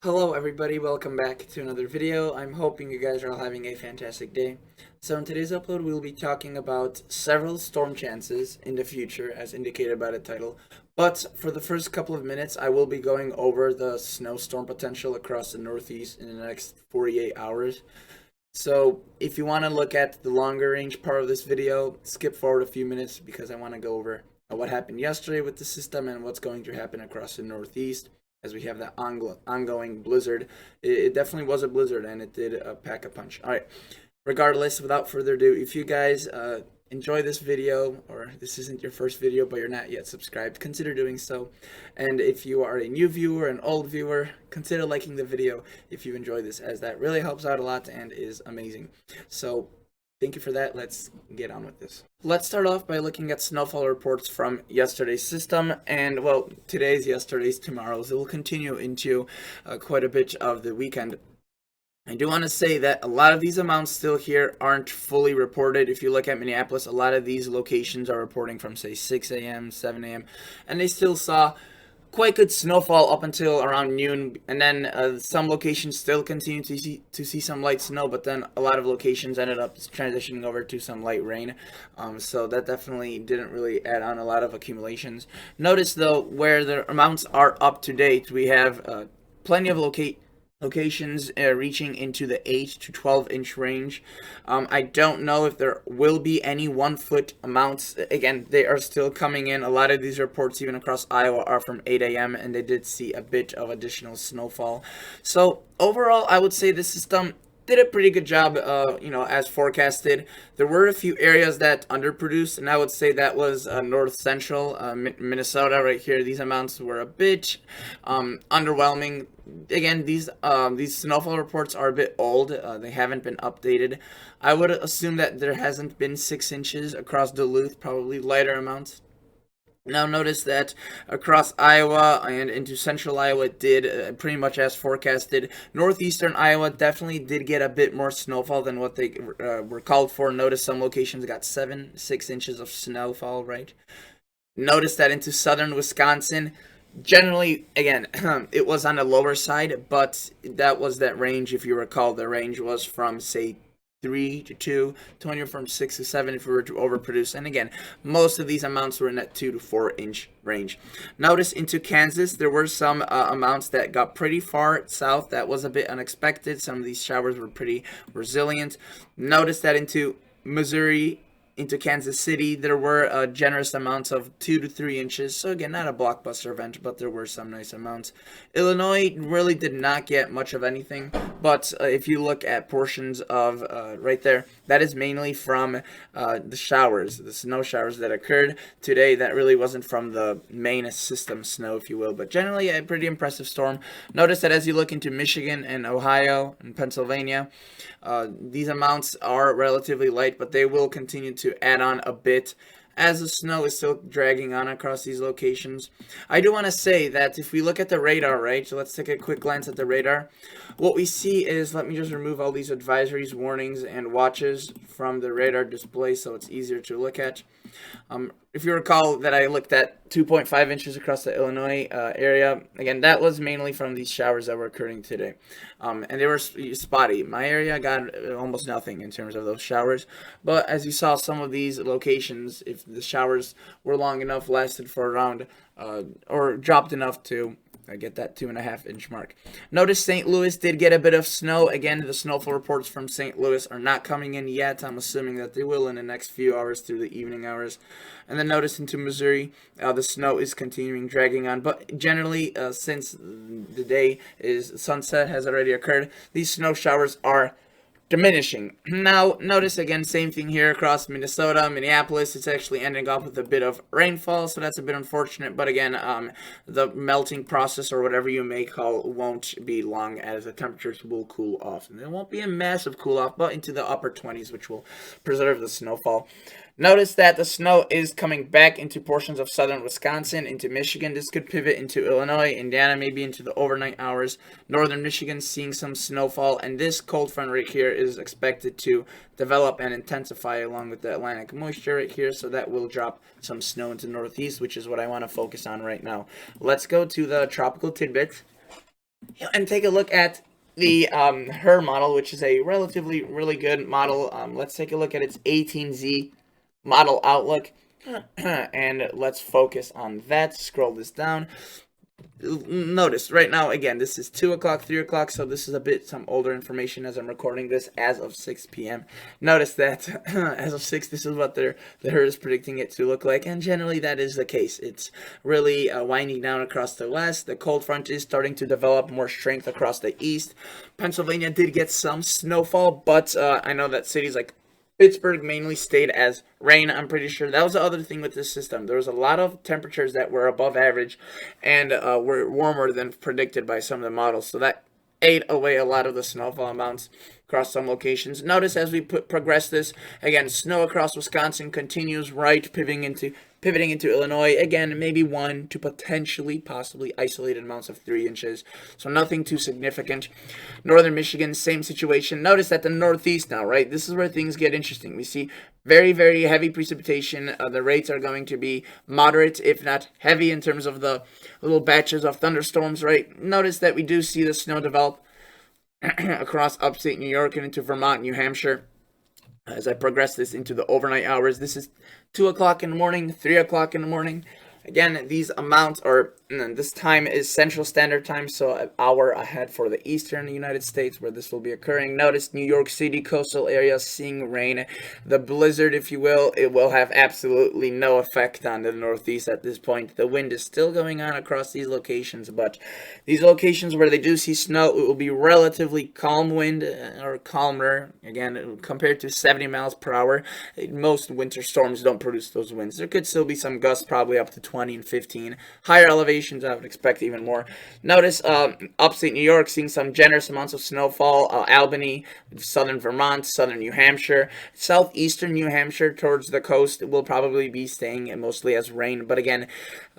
Hello everybody, welcome back to another video. I'm hoping you guys are all having a fantastic day. So in today's upload we'll be talking about several storm chances in the future as indicated by the title. But for the first couple of minutes I will be going over the snowstorm potential across the Northeast in the next 48 hours. So if you want to look at the longer range part of this video, skip forward a few minutes because I want to go over what happened yesterday with the system and what's going to happen across the Northeast as we have that ongoing blizzard. It definitely was a blizzard and it did pack a punch. All right, regardless, without further ado, if you guys enjoy this video, or this isn't your first video but you're not yet subscribed, consider doing so. And if you are a new viewer, an old viewer, consider liking the video if you enjoy this, as that really helps out a lot and is amazing. So thank you for that. Let's get on with this. Let's start off by looking at snowfall reports from yesterday's system, and well, yesterday's, tomorrow's. It will continue into quite a bit of the weekend. I do want to say that a lot of these amounts still here aren't fully reported. If you look at Minneapolis, a lot of these locations are reporting from, say, 6 a.m., 7 a.m., and they still saw quite good snowfall up until around noon, and then some locations still continue to see some light snow, but then a lot of locations ended up transitioning over to some light rain. So that definitely didn't really add on a lot of accumulations. Notice though, where the amounts are up to date, we have plenty of locations reaching into the 8 to 12 inch range. I don't know if there will be any 1 foot amounts. Again, they are still coming in. A lot of these reports, even across Iowa, are from 8 a.m. and they did see a bit of additional snowfall. So overall, I would say the system did a pretty good job, as forecasted. There were a few areas that underproduced, and I would say that was north central Minnesota right here. These amounts were a bit underwhelming. Again, these snowfall reports are a bit old. They haven't been updated. I would assume that there hasn't been 6 inches across Duluth, probably lighter amounts. Now notice that across Iowa and into central Iowa it did pretty much as forecasted. Northeastern Iowa definitely did get a bit more snowfall than what they were called for. Notice some locations got 6 inches of snowfall, right? Notice that into southern Wisconsin, generally, again, it was on the lower side, but that was that range. If you recall, the range was from, say, 3 to 2 to anywhere from 6 to 7 if we were to overproduce. And again, most of these amounts were in that 2 to 4 inch range. Notice into Kansas, there were some amounts that got pretty far south. That was a bit unexpected. Some of these showers were pretty resilient. Notice that into Missouri, into Kansas City, there were generous amounts of 2 to 3 inches. So again, not a blockbuster event, but there were some nice amounts. Illinois really did not get much of anything, but if you look at portions of right there, that is mainly from the showers, the snow showers that occurred today. That really wasn't from the main system snow, if you will, but generally a pretty impressive storm. Notice that as you look into Michigan and Ohio and Pennsylvania, these amounts are relatively light, but they will continue to add on a bit as the snow is still dragging on across these locations. I do want to say that if we look at the radar, right, so let's take a quick glance at the radar. What we see is, let me just remove all these advisories, warnings, and watches from the radar display so it's easier to look at. If you recall that I looked at 2.5 inches across the Illinois area, again, that was mainly from these showers that were occurring today. And they were spotty. My area got almost nothing in terms of those showers. But as you saw, some of these locations, if the showers were long enough, lasted for around, or dropped enough to get that 2.5 inch mark. Notice St. Louis did get a bit of snow. Again, the snowfall reports from St. Louis are not coming in yet. I'm assuming that they will in the next few hours through the evening hours. And then notice into Missouri, the snow is continuing dragging on. But generally, since the day is sunset has already occurred, these snow showers are diminishing. Now, notice again, same thing here across Minnesota, Minneapolis. It's actually ending up with a bit of rainfall, so that's a bit unfortunate. But again, the melting process, or whatever you may call, won't be long, as the temperatures will cool off. And there won't be a massive cool off, but into the upper 20s, which will preserve the snowfall. Notice that the snow is coming back into portions of southern Wisconsin, into Michigan. This could pivot into Illinois, Indiana, maybe into the overnight hours. Northern Michigan seeing some snowfall, and this cold front right here is expected to develop and intensify along with the Atlantic moisture right here, so that will drop some snow into the Northeast, which is what I want to focus on right now. Let's go to the tropical tidbits. and take a look at the her model, which is a relatively really good model. Let's take a look at its 18Z model outlook, and let's focus on that. Scroll this down. Notice right now, again, this is 2 o'clock, 3 o'clock, so this is a bit some older information as I'm recording this as of 6 p.m. Notice that as of 6, this is what the herd is predicting it to look like, and generally that is the case. It's really winding down across the west. The cold front is starting to develop more strength across the east. Pennsylvania did get some snowfall, but I know that cities like Pittsburgh mainly stayed as rain. I'm pretty sure that was the other thing with this system. There was a lot of temperatures that were above average and were warmer than predicted by some of the models. So that ate away a lot of the snowfall amounts across some locations. Notice as we progress this, again, snow across Wisconsin continues right, pivoting into Illinois. Again, maybe 1 to potentially, possibly isolated amounts of 3 inches. So nothing too significant. Northern Michigan, same situation. Notice that the Northeast now, right? This is where things get interesting. We see very, very heavy precipitation. The rates are going to be moderate, if not heavy, in terms of the little batches of thunderstorms, right? Notice that we do see the snow develop across upstate New York and into Vermont, New Hampshire. As I progress this into the overnight hours, this is 2 o'clock in the morning, 3 o'clock in the morning. Again, these amounts are, this time is Central Standard Time, so an hour ahead for the eastern United States where this will be occurring. Notice New York City coastal areas seeing rain. The blizzard, if you will, it will have absolutely no effect on the Northeast at this point. The wind is still going on across these locations, but these locations where they do see snow, it will be relatively calm wind or calmer, again, compared to 70 miles per hour. Most winter storms don't produce those winds. There could still be some gusts, probably up to 20 and 15. Higher elevations, I would expect even more. Notice upstate New York seeing some generous amounts of snowfall. Albany, southern Vermont, southern New Hampshire, southeastern New Hampshire towards the coast will probably be staying mostly as rain. But again,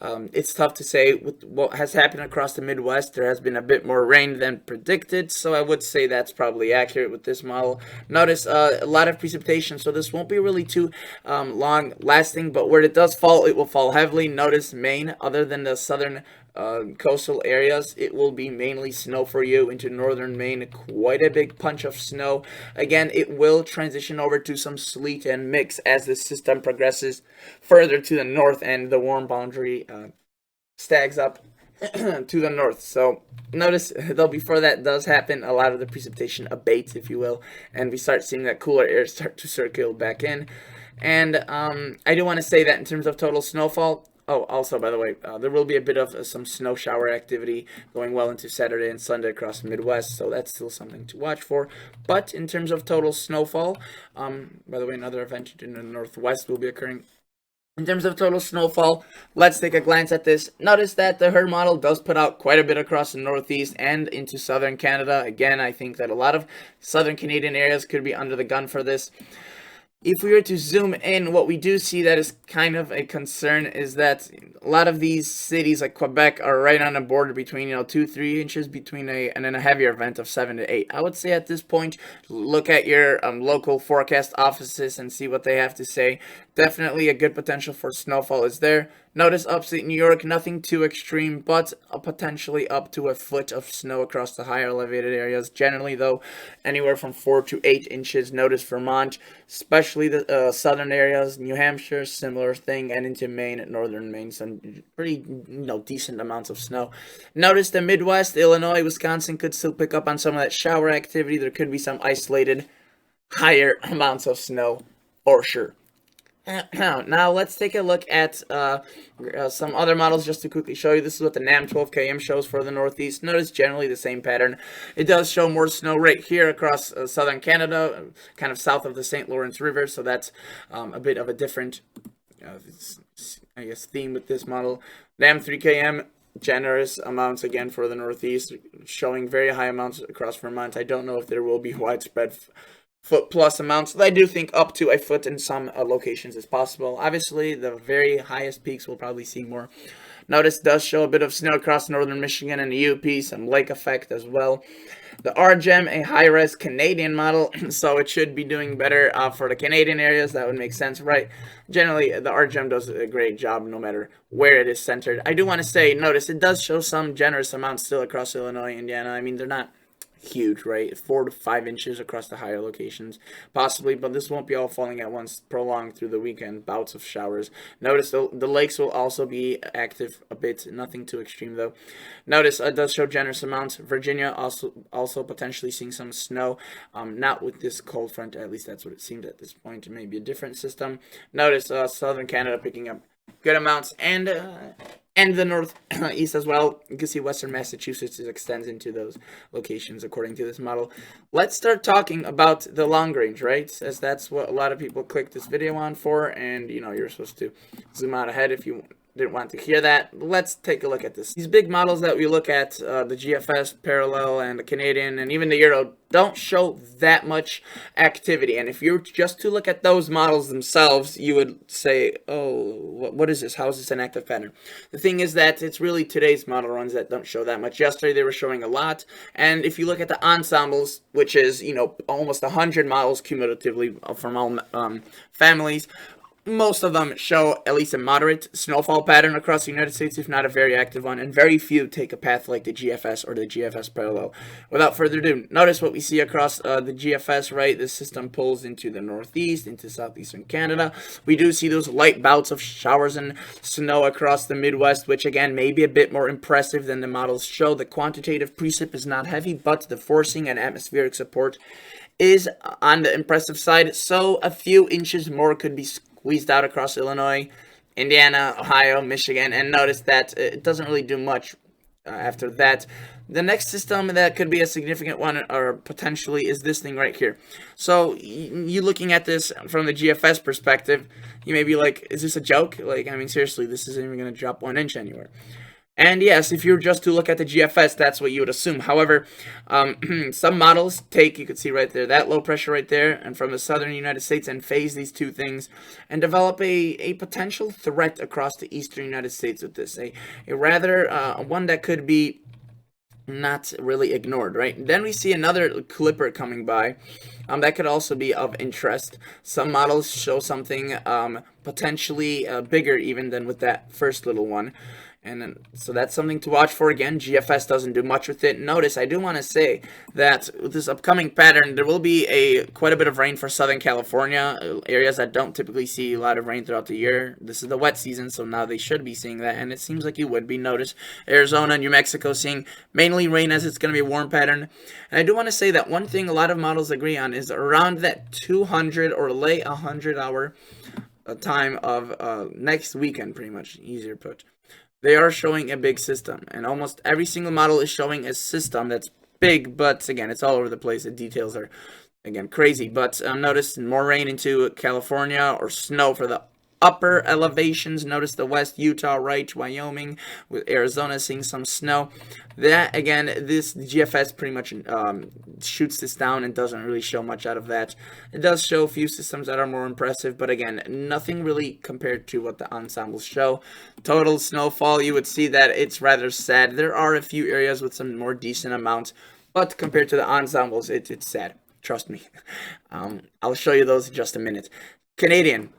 it's tough to say. With what has happened across the Midwest, there has been a bit more rain than predicted, so I would say that's probably accurate with this model. Notice a lot of precipitation, so this won't be really too long lasting, but where it does fall, it will fall heavily. Notice Maine, other than the southern coastal areas, it will be mainly snow for you into northern Maine. Quite a big punch of snow. Again, it will transition over to some sleet and mix as the system progresses further to the north and the warm boundary stags up to the north. So notice, though, before that does happen, a lot of the precipitation abates, if you will, and we start seeing that cooler air start to circle back in. And I do want to say that in terms of total snowfall, oh, also, by the way, there will be a bit of some snow shower activity going well into Saturday and Sunday across the Midwest, so that's still something to watch for. But in terms of total snowfall, by the way, another event in the Northwest will be occurring. In terms of total snowfall, let's take a glance at this. Notice that the herd model does put out quite a bit across the Northeast and into southern Canada. Again, I think that a lot of southern Canadian areas could be under the gun for this. If we were to zoom in, what we do see that is kind of a concern is that a lot of these cities like Quebec are right on the border between 2-3 inches between and then a heavier event of 7 to 8. I would say at this point, look at your local forecast offices and see what they have to say. Definitely a good potential for snowfall is there. Notice upstate New York, nothing too extreme, but potentially up to a foot of snow across the higher elevated areas. Generally, though, anywhere from 4 to 8 inches. Notice Vermont, especially the southern areas, New Hampshire, similar thing, and into Maine, northern Maine, some pretty decent amounts of snow. Notice the Midwest, Illinois, Wisconsin could still pick up on some of that shower activity. There could be some isolated higher amounts of snow, for sure. Now let's take a look at some other models just to quickly show you. This is what the NAM 12KM shows for the Northeast. Notice generally the same pattern. It does show more snow right here across southern Canada, kind of south of the St. Lawrence River, so that's a bit of a different, I guess, theme with this model. NAM 3KM, generous amounts again for the Northeast, showing very high amounts across Vermont. I don't know if there will be widespread foot plus amounts. I do think up to a foot in some locations is possible. Obviously, the very highest peaks will probably see more Notice it does show a bit of snow across northern Michigan and the UP, some lake effect as well. The RGEM, a high-res Canadian model, so it should be doing better for the Canadian areas. That would make sense, right? Generally, the RGEM does a great job no matter where it is centered. I do want to say, notice, it does show some generous amounts still across Illinois, Indiana. I mean, they're not huge, right? 4 to 5 inches across the higher locations, possibly, but this won't be all falling at once, prolonged through the weekend, bouts of showers. Notice the lakes will also be active a bit, nothing too extreme though. Notice it does show generous amounts. Virginia also potentially seeing some snow, not with this cold front, at least that's what it seemed at this point. It may be a different system. Notice southern Canada picking up good amounts, and the northeast as well. You can see western Massachusetts extends into those locations according to this model. Let's start talking about the long range, right? As that's what a lot of people click this video on for, and you know, you're supposed to zoom out ahead if you didn't want to hear that. Let's take a look at this. These big models that we look at, the GFS, Parallel, and the Canadian, and even the Euro, don't show that much activity. And if you were just to look at those models themselves, you would say, oh, what is this? How is this an active pattern? The thing is that it's really today's model runs that don't show that much. Yesterday they were showing a lot. And if you look at the ensembles, which is, you know, almost 100 models cumulatively from all families, most of them show at least a moderate snowfall pattern across the United States, if not a very active one, and very few take a path like the GFS or the GFS Parallel. Without further ado, notice what we see across the GFS, right? This system pulls into the northeast, into southeastern Canada. We do see those light bouts of showers and snow across the Midwest, which again may be a bit more impressive than the models show. The quantitative precip is not heavy, but the forcing and atmospheric support is on the impressive side, so a few inches more could be squeezed out across Illinois, Indiana, Ohio, Michigan, and notice that it doesn't really do much after that. The next system that could be a significant one, or potentially, is this thing right here. So you looking at this from the GFS perspective, you may be like, is this a joke? Like, I mean, seriously, this isn't even going to drop 1 inch anywhere. And yes, if you were just to look at the GFS, that's what you would assume. However, some models take, you can see right there, that low pressure right there, and from the southern United States, and phase these two things, and develop a potential threat across the eastern United States with this. A rather, one that could be not really ignored, right? Then we see another clipper coming by. That could also be of interest. Some models show something potentially bigger even than with that first little one. And then, so that's something to watch for. Again, GFS doesn't do much with it. Notice, I do want to say that with this upcoming pattern, there will be quite a bit of rain for Southern California, areas that don't typically see a lot of rain throughout the year. This is the wet season, so now they should be seeing that, and it seems like you would be. Notice, Arizona, New Mexico seeing mainly rain as it's going to be a warm pattern. And I do want to say that one thing a lot of models agree on is around that 200 or late 100 hour time of next weekend, pretty much, easier put. They are showing a big system, and almost every single model is showing a system that's big, but again, it's all over the place. The details are, again, crazy. But notice more rain into California, or snow for the upper elevations. Notice the west, Utah, right, Wyoming, with Arizona seeing some snow. That, again, this GFS pretty much shoots this down and doesn't really show much out of that. It does show a few systems that are more impressive, but again, nothing really compared to what the ensembles show. Total snowfall, you would see that it's rather sad. There are a few areas with some more decent amounts, but compared to the ensembles, it's sad. Trust me. I'll show you those in just a minute. Canadian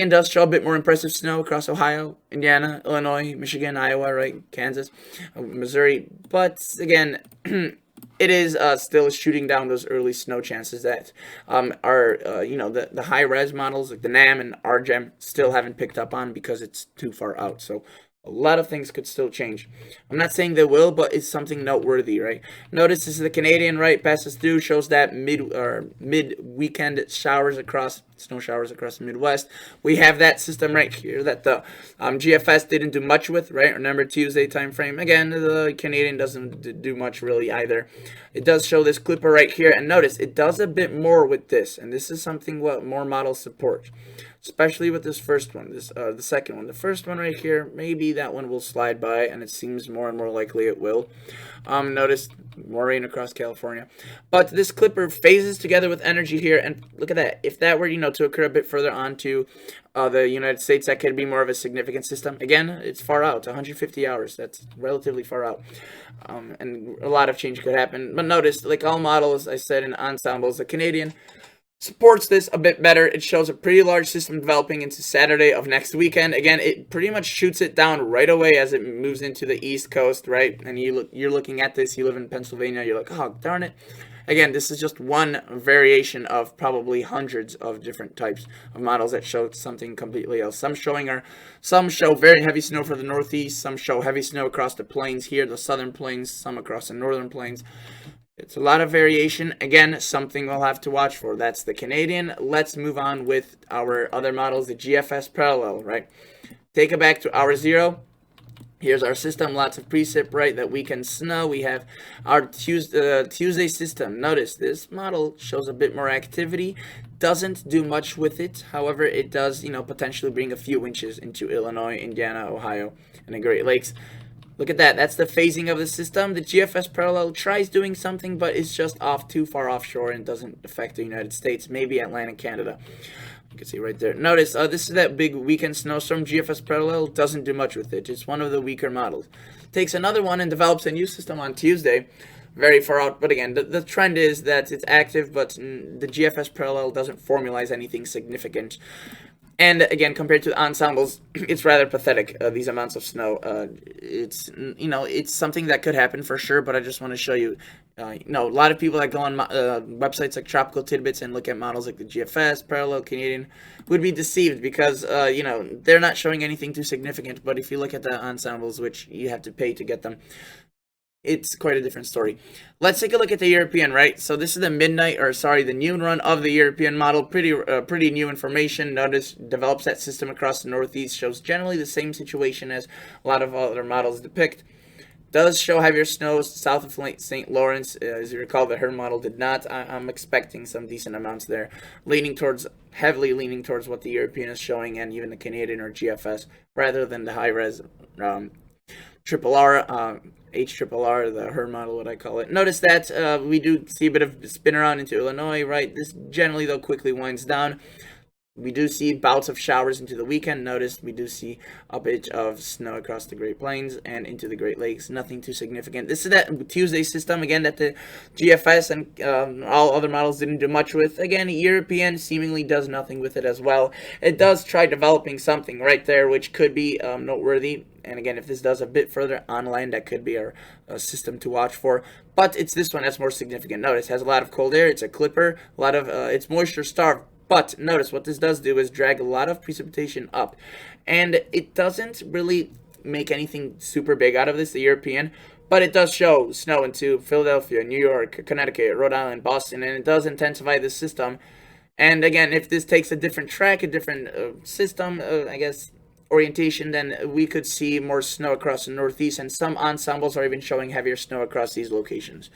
does show a bit more impressive snow across Ohio, Indiana, Illinois, Michigan, Iowa, right, Kansas, Missouri. But again, it is still shooting down those early snow chances that are, you know, the high-res models like the NAM and RGEM still haven't picked up on because it's too far out. So a lot of things could still change. I'm not saying they will, but it's something noteworthy, right? Notice this is the Canadian, right? Passes through, shows that mid-weekend showers across, snow showers across the Midwest. We have that system right here that the GFS didn't do much with, right? Remember Tuesday time frame. Again, the Canadian doesn't do much really either. It does show this clipper right here, and notice it does a bit more with this, and this is something what more models support, especially with this first one, the second one. The first one right here, maybe that one will slide by, and it seems more and more likely it will. Notice more rain across California, but this clipper phases together with energy here, and look at that. If that were, you to occur a bit further onto the United States, that could be more of a significant system. Again, it's far out, 150 hours. That's relatively far out. And a lot of change could happen. But notice, like all models, I said in Ensembles, the Canadian supports this a bit better. It shows a pretty large system developing into Saturday of next weekend. Again, it pretty much shoots it down right away as it moves into the East Coast, right? And you're looking at this, you live in Pennsylvania, you're like, oh, darn it. Again, this is just one variation of probably hundreds of different types of models that show something completely else. Some show very heavy snow for the Northeast, some show heavy snow across the plains here, the southern plains, some across the northern plains. It's a lot of variation. Again, something we'll have to watch for. That's the Canadian. Let's move on with our other models, the GFS parallel, right? Take it back to hour 0. Here's our system, lots of precip, right? That weekend snow. We have our Tuesday system. Notice this model shows a bit more activity. Doesn't do much with it. However, it does, potentially bring a few inches into Illinois, Indiana, Ohio, and the Great Lakes. Look at that. That's the phasing of the system. The GFS parallel tries doing something, but it's just too far offshore and doesn't affect the United States, maybe Atlantic Canada. You can see right there. Notice, this is that big weekend snowstorm. GFS parallel doesn't do much with it. It's one of the weaker models. Takes another one and develops a new system on Tuesday. Very far out, but again, the trend is that it's active, but the GFS parallel doesn't formalize anything significant. And again, compared to the ensembles, it's rather pathetic, these amounts of snow. It's something that could happen for sure, but I just want to show you, a lot of people that go on websites like Tropical Tidbits and look at models like the GFS, Parallel, Canadian, would be deceived because, they're not showing anything too significant. But if you look at the ensembles, which you have to pay to get them, it's quite a different story. Let's take a look at the European, right? So this is the the noon run of the European model. Pretty new information. Notice develops that system across the Northeast. Shows generally the same situation as a lot of other models depict. Does show heavier snows south of St. Lawrence. As you recall, the HER model did not. I'm expecting some decent amounts there. Heavily leaning towards what the European is showing, and even the Canadian or GFS, rather than the high-res triple R, HRRR, the HER model, what I call it. Notice that we do see a bit of spin around into Illinois, right? This generally, though, quickly winds down. We do see bouts of showers into the weekend. Notice we do see a bit of snow across the Great Plains and into the Great Lakes. Nothing too significant. This is that Tuesday system, again, that the GFS and all other models didn't do much with. Again, European seemingly does nothing with it as well. It does try developing something right there, which could be noteworthy. And again, if this does a bit further on land, that could be our system to watch for. But it's this one that's more significant. Notice it has a lot of cold air. It's a clipper. A lot of it's moisture starved. But notice what this does do is drag a lot of precipitation up. And it doesn't really make anything super big out of this, the European. But it does show snow into Philadelphia, New York, Connecticut, Rhode Island, Boston. And it does intensify the system. And again, if this takes a different track, a different system, orientation, then we could see more snow across the Northeast. And some ensembles are even showing heavier snow across these locations.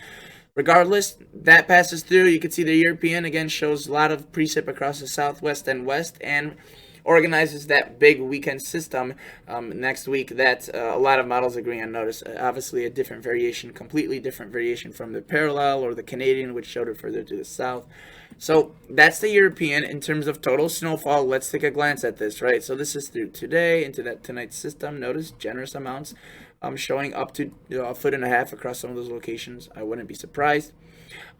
Regardless, that passes through. You can see the European, again, shows a lot of precip across the Southwest and West and organizes that big weekend system next week that a lot of models agree on. Notice, obviously, a different variation, completely different variation from the parallel or the Canadian, which showed it further to the south. So that's the European. In terms of total snowfall, let's take a glance at this, right? So this is through today into that tonight's system. Notice generous amounts. Showing up to a foot and a half across some of those locations. I wouldn't be surprised.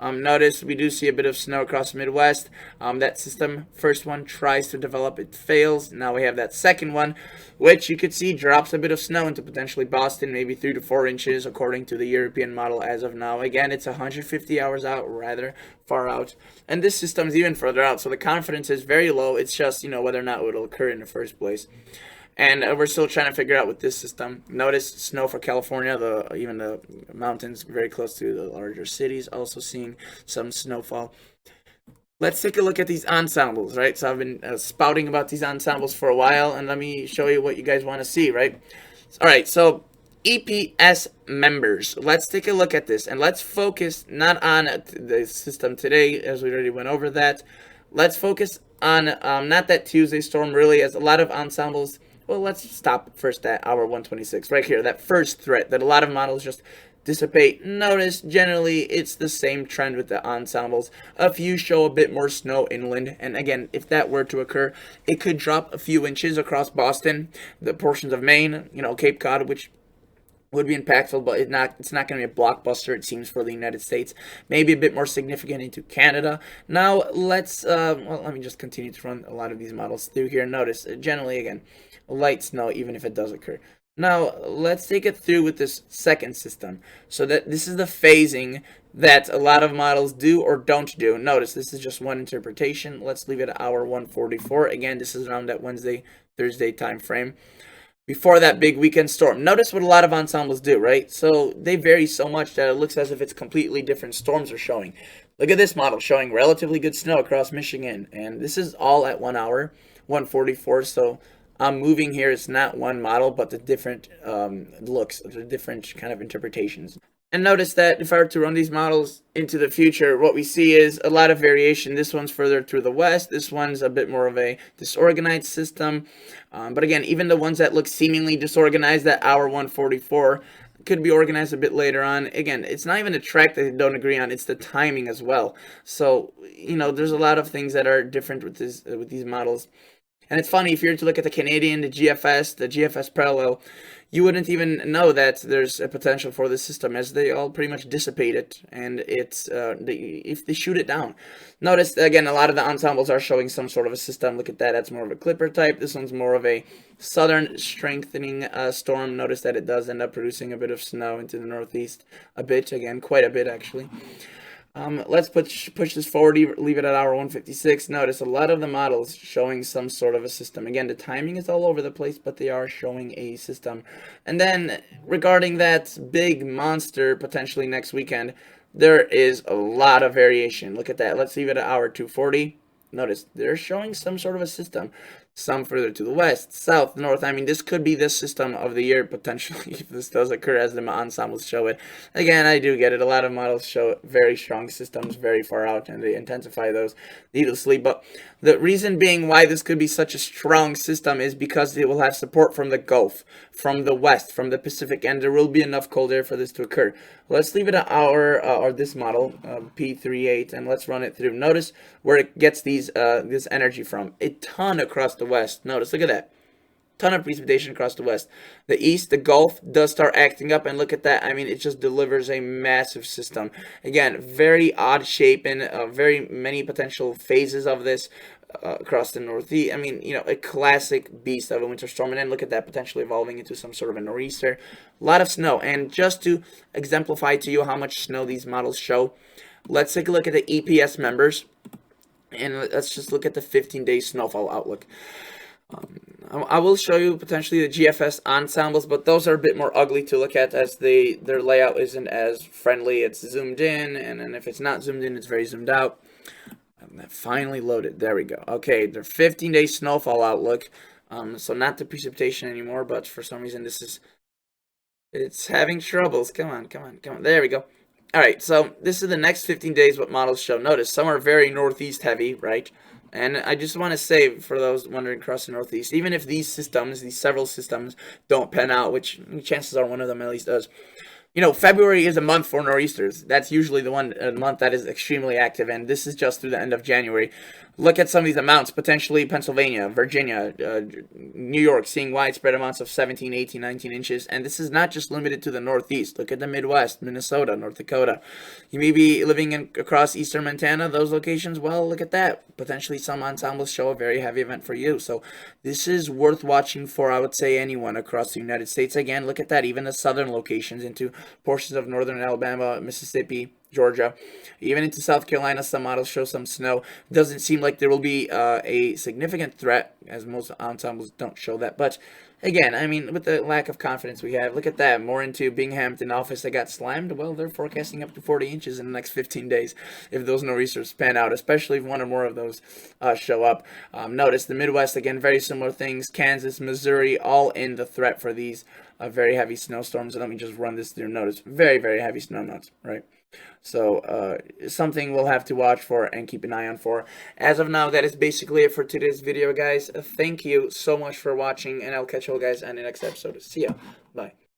Notice we do see a bit of snow across the Midwest. That system, first one tries to develop, it fails. Now we have that second one, which you could see drops a bit of snow into potentially Boston, maybe 3 to 4 inches, according to the European model as of now. Again, it's 150 hours out, rather far out. And this system is even further out, so the confidence is very low. It's just, whether or not it will occur in the first place. And we're still trying to figure out with this system. Notice snow for California, even the mountains very close to the larger cities, also seeing some snowfall. Let's take a look at these ensembles, right? So I've been spouting about these ensembles for a while, and let me show you what you guys want to see, right? All right, so EPS members. Let's take a look at this, and let's focus not on the system today, as we already went over that. Let's focus on not that Tuesday storm, really, as a lot of ensembles. Well, let's stop first at hour 126, right here, that first threat that a lot of models just dissipate. Notice generally it's the same trend with the ensembles. A few show a bit more snow inland, and again, if that were to occur, it could drop a few inches across Boston, the portions of Maine, Cape Cod, which would be impactful, but it's not going to be a blockbuster, it seems, for the United States. Maybe a bit more significant into Canada. Now let me just continue to run a lot of these models through here. Notice generally again, light snow even if it does occur. Now let's take it through with this second system. So that this is the phasing that a lot of models do or don't do. Notice this is just one interpretation. Let's leave it at hour 144. Again, this is around that Wednesday, Thursday time frame before that big weekend storm. Notice what a lot of ensembles do, right? So they vary so much that it looks as if it's completely different storms are showing. Look at this model showing relatively good snow across Michigan, and this is all at 1 hour, 144. So I'm moving here. It's not one model, but the different looks, the different kind of interpretations. And notice that if I were to run these models into the future, what we see is a lot of variation. This one's further to the west. This one's a bit more of a disorganized system. But again, even the ones that look seemingly disorganized at hour 144 could be organized a bit later on. Again, it's not even the track that they don't agree on. It's the timing as well. So, there's a lot of things that are different with these models. And it's funny, if you were to look at the Canadian, the GFS parallel, you wouldn't even know that there's a potential for this system, as they all pretty much dissipate it, and if they shoot it down. Notice, again, a lot of the ensembles are showing some sort of a system. Look at that. That's more of a clipper type. This one's more of a southern strengthening storm. Notice that it does end up producing a bit of snow into the northeast. A bit, again, quite a bit, actually. Let's push this forward, leave it at hour 156. Notice a lot of the models showing some sort of a system. Again, the timing is all over the place, but they are showing a system. And then regarding that big monster potentially next weekend, there is a lot of variation. Look at that. Let's leave it at hour 240. Notice they're showing some sort of a system. Some further to the west, south, north. I mean, this could be the system of the year, potentially, if this does occur as the ensembles show it. Again, I do get it. A lot of models show very strong systems very far out, and they intensify those needlessly. But the reason being why this could be such a strong system is because it will have support from the Gulf, from the west, from the Pacific, and there will be enough cold air for this to occur. Let's leave it at or this model, P38, and let's run it through. Notice where it gets this energy from. A ton across the west. Notice, look at that. Ton of precipitation across the west. The east, the Gulf, does start acting up, and look at that. I mean, it just delivers a massive system. Again, very odd shape and very many potential phases of this across the northeast. I mean, a classic beast of a winter storm. And then look at that, potentially evolving into some sort of a nor'easter. A lot of snow. And just to exemplify to you how much snow these models show, let's take a look at the EPS members. And let's just look at the 15-day snowfall outlook. I will show you potentially the GFS ensembles, but those are a bit more ugly to look at as their layout isn't as friendly. It's zoomed in, and then if it's not zoomed in, it's very zoomed out. And that finally loaded. There we go. Okay, their 15-day snowfall outlook. So not the precipitation anymore, but for some reason it's having troubles. Come on. There we go. All right, so this is the next 15 days what models show. Notice some are very northeast heavy, right? And I just want to say, for those wondering across the northeast, even if these several systems don't pan out, which chances are one of them at least does, February is a month for nor'easters. That's usually the month that is extremely active, and this is just through the end of January. Look at some of these amounts, potentially Pennsylvania, Virginia, New York, seeing widespread amounts of 17, 18, 19 inches. And this is not just limited to the Northeast. Look at the Midwest, Minnesota, North Dakota. You may be living across eastern Montana, those locations. Well, look at that. Potentially some ensembles show a very heavy event for you. So this is worth watching for, I would say, anyone across the United States. Again, look at that. Even the southern locations into portions of northern Alabama, Mississippi, Georgia, even into South Carolina, some models show some snow. Doesn't seem like there will be a significant threat, as most ensembles don't show that. But again, I mean, with the lack of confidence we have, look at that. More into Binghamton office that got slammed. Well, they're forecasting up to 40 inches in the next 15 days if those nor'easters pan out, especially if one or more of those show up. Notice the Midwest, again, very similar things. Kansas, Missouri, all in the threat for these very heavy snowstorms. And let me just run this through. Notice very, very heavy snow notes, right? So something we'll have to watch for and keep an eye on for. As of now, that is basically it for today's video, guys. Thank you so much for watching, and I'll catch you all guys on the next episode. See ya. Bye.